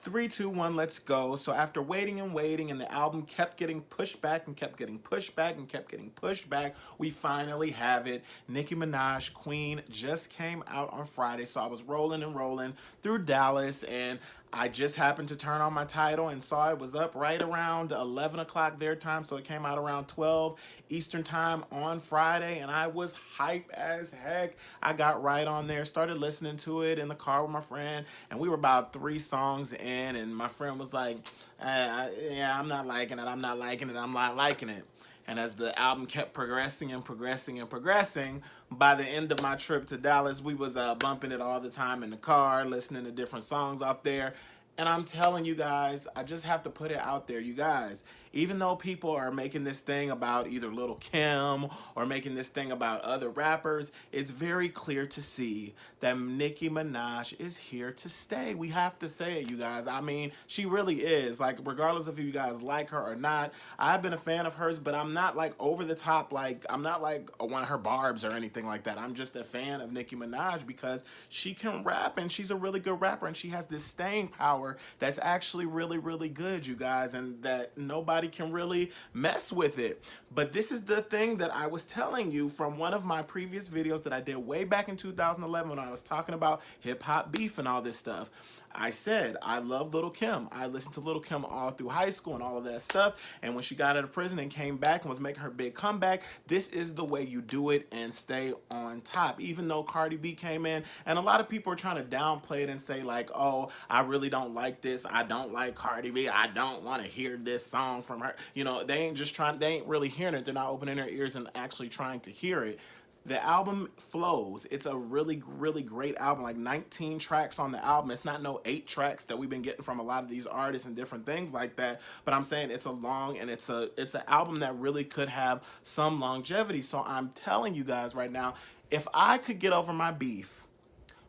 Three, two, one, let's go. So after waiting and waiting, and the album kept getting pushed back and kept getting pushed back and kept getting pushed back, we finally have it. Nicki Minaj, Queen, just came out on Friday. So I was rolling and rolling through Dallas, and I just happened to turn on my title and saw it was up right around 11 o'clock their time. So it came out around 12 Eastern time on Friday, and I was hype as heck. I got right on there, started listening to it in the car with my friend, and we were about three songs in, and my friend was like, yeah, I'm not liking it, I'm not liking it, I'm not liking it. And as the album kept progressing and progressing and progressing, by the end of my trip to Dallas, we was bumping it all the time in the car, listening to different songs off there. And I'm telling you guys, I just have to put it out there, you guys. Even though people are making this thing about either Lil' Kim or making this thing about other rappers, it's very clear to see that Nicki Minaj is here to stay. We have to say it, you guys. I mean, she really is. Like, regardless of if you guys like her or not, I've been a fan of hers, but I'm not like over the top. Like, I'm not like one of her barbs or anything like that. I'm just a fan of Nicki Minaj because she can rap and she's a really good rapper, and she has this staying power that's actually really, really good, you guys, and that nobody can really mess with it. But this is the thing that I was telling you from one of my previous videos that I did way back in 2011 when I was talking about hip hop beef and all this stuff. I said I love Lil' Kim. I listened to Lil' Kim all through high school and all of that stuff. And when she got out of prison and came back and was making her big comeback, this is the way you do it and stay on top. Even though Cardi B came in, and a lot of people are trying to downplay it and say like, oh, I really don't like this. I don't like Cardi B. I don't want to hear this song from her. You know, they ain't really hearing it. They're not opening their ears and actually trying to hear it. The album flows. It's a really, really great album. Like 19 tracks on the album. It's not no 8 tracks that we've been getting from a lot of these artists and different things like that. But I'm saying it's a long and it's an album that really could have some longevity. So I'm telling you guys right now, if I could get over my beef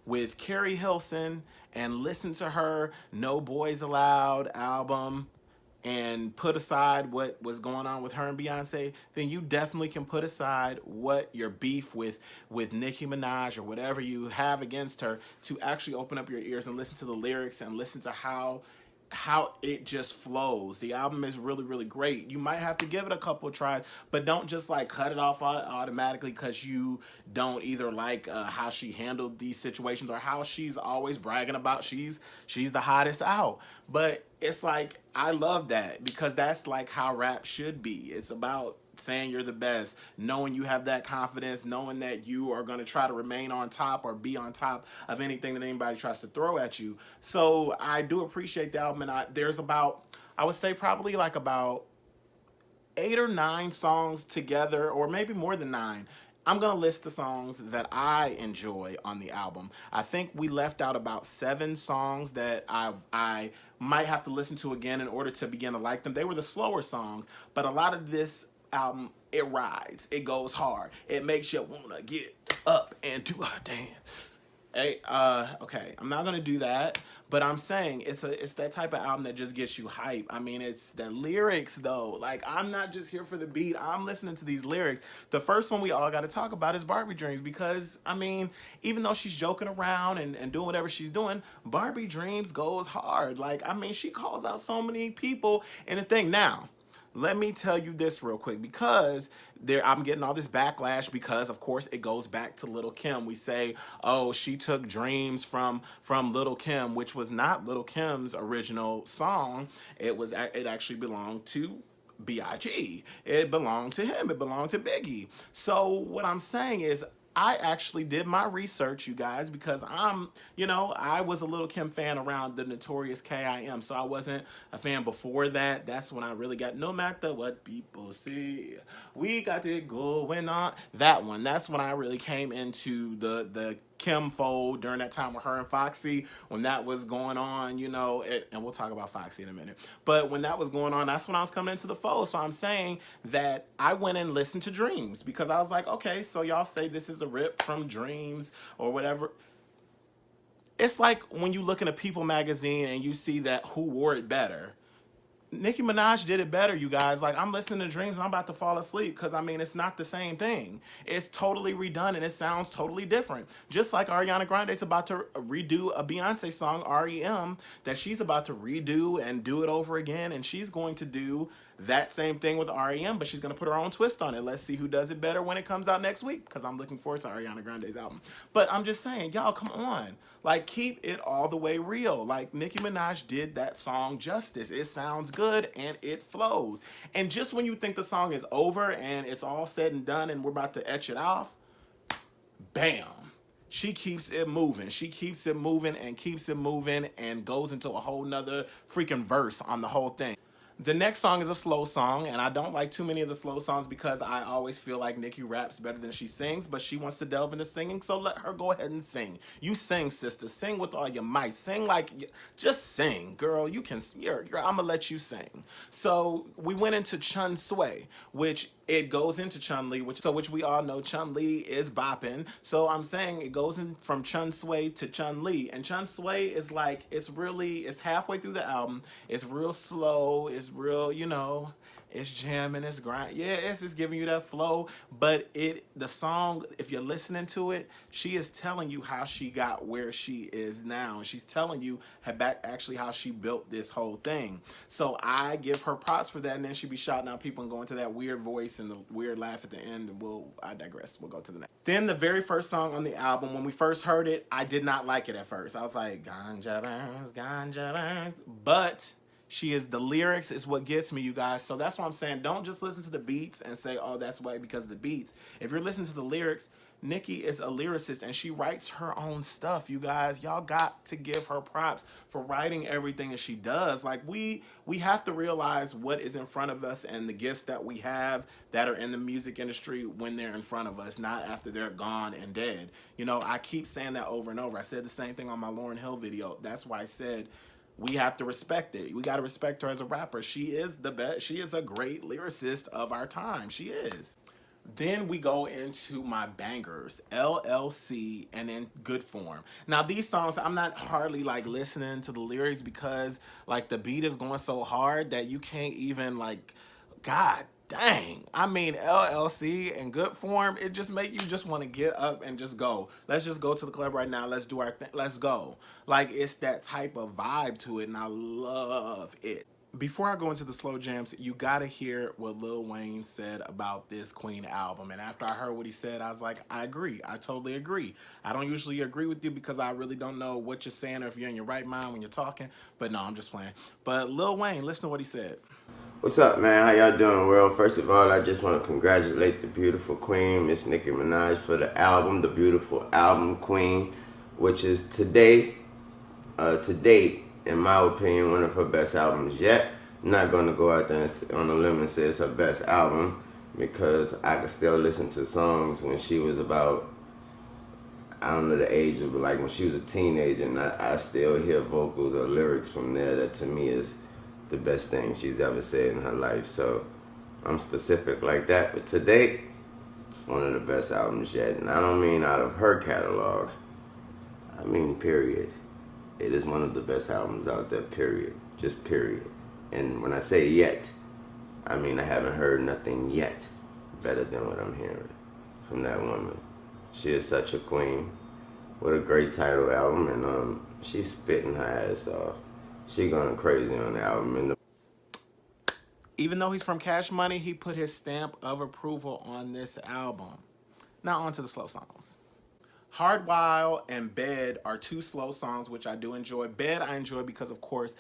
with Carrie Hilson and listen to her No Boys Allowed album and put aside what was going on with her and Beyonce, then you definitely can put aside what your beef with Nicki Minaj or whatever you have against her to actually open up your ears and listen to the lyrics and listen to how it just flows. The album is really, really great. You might have to give it a couple of tries, but don't just like cut it off automatically because you don't either like how she handled these situations or how she's always bragging about she's the hottest out. But it's like I love that because that's like how rap should be. It's about saying you're the best, knowing you have that confidence, knowing that you are going to try to remain on top or be on top of anything that anybody tries to throw at you. So I do appreciate the album, and there's about, I would say probably like about 8 or 9 songs together, or maybe more than 9. I'm gonna list the songs that I enjoy on the album. I think we left out about 7 songs that I might have to listen to again in order to begin to like them. They were the slower songs, but a lot of this album, it rides, it goes hard, it makes you wanna get up and do a dance. Hey, okay, I'm not gonna do that, but I'm saying it's that type of album that just gets you hype. I mean, it's the lyrics though. Like, I'm not just here for the beat. I'm listening to these lyrics. The first one we all got to talk about is Barbie Dreams because I mean, even though she's joking around and doing whatever she's doing, Barbie Dreams goes hard. Like, I mean, she calls out so many people in the thing. Now, let me tell you this real quick because I'm getting all this backlash because of course it goes back to Lil' Kim. We say, oh, she took Dreams from Lil' Kim, which was not Lil' Kim's original song. It actually belonged to B.I.G. It belonged to him. It belonged to Biggie. So what I'm saying is I actually did my research, you guys, because I was a Lil' Kim fan around the Notorious K.I.M. So I wasn't a fan before that. That's when I really got no matter what people see, we got it going on. That one. That's when I really came into the Kim fold during that time with her and Foxy when that was going on, and we'll talk about Foxy in a minute. But when that was going on, that's when I was coming into the fold. So I'm saying that I went and listened to Dreams because I was like, okay, so y'all say this is a rip from Dreams or whatever. It's like when you look in a People magazine and you see that who wore it better. Nicki Minaj did it better, you guys. Like, I'm listening to Dreams and I'm about to fall asleep because, I mean, it's not the same thing. It's totally redone and it sounds totally different. Just like Ariana Grande's about to redo a Beyonce song, REM, that she's about to redo and do it over again. And she's going to do that same thing with REM, but she's going to put her own twist on it. Let's see who does it better when it comes out next week, because I'm looking forward to Ariana Grande's album. But I'm just saying, y'all, come on. Like, keep it all the way real. Like, Nicki Minaj did that song justice. It sounds good and it flows. And just when you think the song is over and it's all said and done and we're about to etch it off, bam. She keeps it moving. She keeps it moving and keeps it moving and goes into a whole nother freaking verse on the whole thing. The next song is a slow song, and I don't like too many of the slow songs because I always feel like Nicki raps better than she sings, but she wants to delve into singing, so let her go ahead and sing. You sing, sister. Sing with all your might. Sing like, just sing, girl. You can, I'm gonna let you sing. So we went into Chun Sui, which it goes into Chun-Li, which we all know Chun-Li is bopping. So I'm saying it goes in from Chun Sui to Chun-Li. And Chun Sui is like, it's halfway through the album. It's real slow. It's real, it's jamming, it's grind. Yeah, it's just giving you that flow. But the song, if you're listening to it, she is telling you how she got where she is now. And she's telling you actually how she built this whole thing. So I give her props for that. And then she be shouting out people and going to that weird voice and the weird laugh at the end. And I digress. We'll go to the next. Then the very first song on the album, when we first heard it, I did not like it at first. I was like, ganja burns, ganja burns. But the lyrics is what gets me, you guys. So that's why I'm saying, don't just listen to the beats and say, oh, that's why because of the beats. If you're listening to the lyrics, Nicki is a lyricist and she writes her own stuff, you guys. Y'all got to give her props for writing everything that she does. Like, we have to realize what is in front of us and the gifts that we have that are in the music industry when they're in front of us, not after they're gone and dead. I keep saying that over and over. I said the same thing on my Lauryn Hill video. That's why I said, we have to respect it. We got to respect her as a rapper. She is the best. She is a great lyricist of our time. She is. Then we go into my bangers, LLC and in Good Form. Now these songs, I'm not hardly like listening to the lyrics because like the beat is going so hard that you can't even like, God dang. I mean, LLC and Good Form, it just make you just want to get up and just go. Let's just go to the club right now. Let's do our thing. Let's go. Like, it's that type of vibe to it, and I love it. Before I go into the slow jams, you gotta hear what Lil Wayne said about this Queen album. And after I heard what he said, I was like, I agree. I totally agree. I don't usually agree with you because I really don't know what you're saying or if you're in your right mind when you're talking. But no, I'm just playing. But Lil Wayne, listen to what he said. What's up, man? How y'all doing, world? First of all, I just want to congratulate the beautiful queen, Miss Nicki Minaj, for the album, the beautiful album Queen, which is to date, in my opinion, one of her best albums yet. I'm not going to go out there on a limb and say it's her best album because I can still listen to songs when she was about, I don't know the age of, like when she was a teenager, and I still hear vocals or lyrics from there that to me is the best thing she's ever said in her life. So I'm specific like that, but to date, it's one of the best albums yet. And I don't mean out of her catalog, I mean period. It is one of the best albums out there, period. Just period. And when I say yet, I mean I haven't heard nothing yet better than what I'm hearing from that woman. She is such a queen. What a great title album, and she's spitting her ass off. She going crazy on the album. Even though he's from Cash Money, he put his stamp of approval on this album. Now on to the slow songs. Hard While and Bed are two slow songs, which I do enjoy. Bed I enjoy because, of course,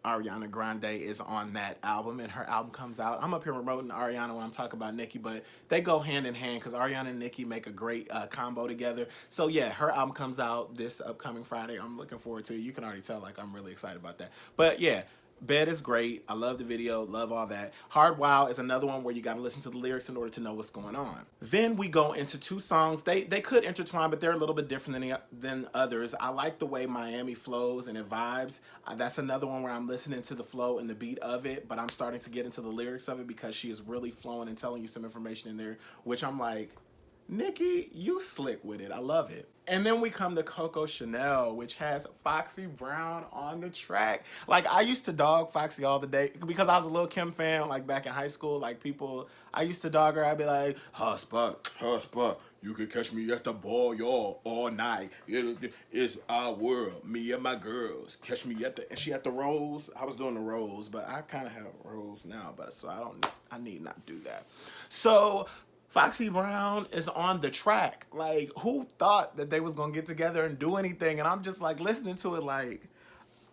Ariana Grande is on that album and her album comes out. I'm up here promoting Ariana when I'm talking about Nicki, but they go hand in hand because Ariana and Nicki make a great combo together. So yeah, her album comes out this upcoming Friday. I'm looking forward to it. You can already tell like I'm really excited about that. But yeah, Bed is great. I love the video, love all that. Hard Wow is another one where you got to listen to the lyrics in order to know what's going on. Then we go into two songs. They could intertwine, but they're a little bit different than others. I like the way Miami flows and it vibes. That's another one where I'm listening to the flow and the beat of it, but I'm starting to get into the lyrics of it because she is really flowing and telling you some information in there, which I'm like, Nicki, you slick with it. I love it. And then we come to Coco Chanel, which has Foxy Brown on the track. Like, I used to dog Foxy all the day because I was a Lil Kim fan, like, back in high school. Like, people, I used to dog her. I'd be like, Spot, you can catch me at the ball, y'all, all night. It's our world, me and my girls. Catch me at the, and she at the Rose. I was doing the Rose, but I kind of have Rose now, but so I need not do that. So, Foxy Brown is on the track. Like, who thought that they was gonna get together and do anything? And I'm just like listening to it like,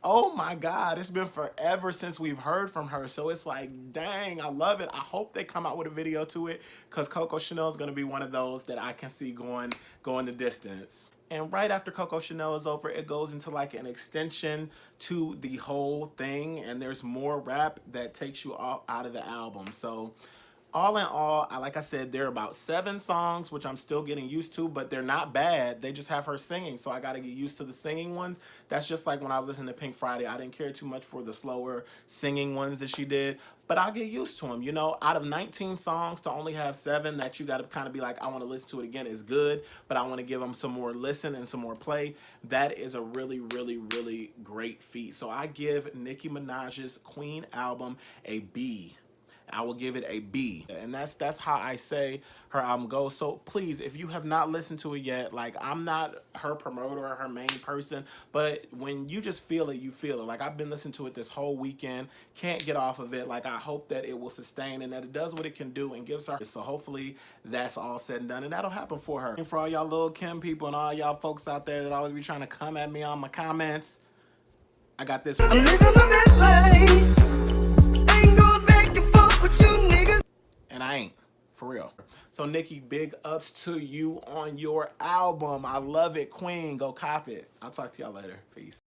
oh my God, it's been forever since we've heard from her. So it's like, dang, I love it. I hope they come out with a video to it because Coco Chanel is gonna be one of those that I can see going the distance. And right after Coco Chanel is over, it goes into like an extension to the whole thing, and there's more rap that takes you all out of the album. So all in all, like I said, there are about 7 songs, which I'm still getting used to, but they're not bad. They just have her singing, so I got to get used to the singing ones. That's just like when I was listening to Pink Friday. I didn't care too much for the slower singing ones that she did, but I'll get used to them. You know, out of 19 songs to only have 7 that you got to kind of be like, I want to listen to it again is good, but I want to give them some more listen and some more play. That is a really, really, really great feat. So I give Nicki Minaj's Queen album a B. I will give it a B. And that's how I say her album goes. So please, if you have not listened to it yet, like, I'm not her promoter or her main person, but when you just feel it, you feel it. Like, I've been listening to it this whole weekend, can't get off of it. Like, I hope that it will sustain and that it does what it can do and gives her. So hopefully that's all said and done, and that'll happen for her. And for all y'all Lil Kim people and all y'all folks out there that always be trying to come at me on my comments, I got this. I'm living my best life. And I ain't, for real. So Nicki, big ups to you on your album. I love it, Queen. Go cop it. I'll talk to y'all later. Peace.